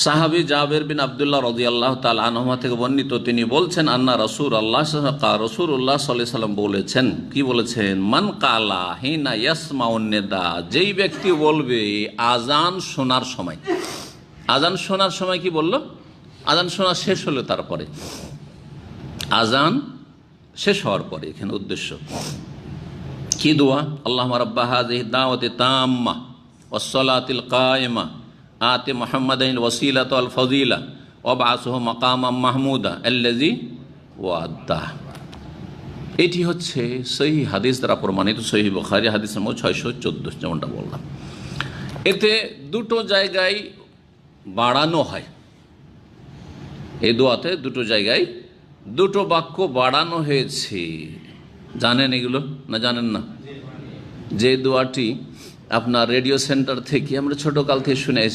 সাহাবী জাবের বিন আব্দুল্লাহ রাদিয়াল্লাহু তাআলা আনহুমা থেকে বর্ণিত, তিনি বলছেন আন্না রাসূলুল্লাহ সাল্লাল্লাহু আলাইহি সাল্লাম বলেছেন, কি বলেছেন, মান কালা হিনা ইয়াসমাউন নিদা, যেই ব্যক্তি বলবে আজান শোনার সময়, আজান শোনার সময় কি বলল, আজান শোনা শেষ হলো, তারপরে আজান শেষ হওয়ার পরে, এখানে উদ্দেশ্য কি দোয়া, আল্লাহুম্মা রাব্বা হাযিহি দাওয়াতি তাম্মা ওয়াস সালাতিল কায়েমা আতি মুহাম্মাদাইল ওয়াসিলাতা ওয়াল ফাযিলা ওয়াবআসহু মাকামাম মাহমুদা আল্লাযী ওয়া'আদা। এটি হচ্ছে সহিহ হাদিস দ্বারা প্রমাণিত, সহিহ বুখারী হাদিস নম্বর 614, যেমনটা বললাম। এতে দুটো জায়গায় বাড়ানো হয়, এই দোয়াতে দুটো জায়গায় দুটো বাক্য বাড়ানো হয়েছে। জানেন এগুলো না জানেন না? যে দোয়াটি আপনার রেডিও সেন্টার থেকে আমরা ছোটকাল থেকে শুনে এসেছি,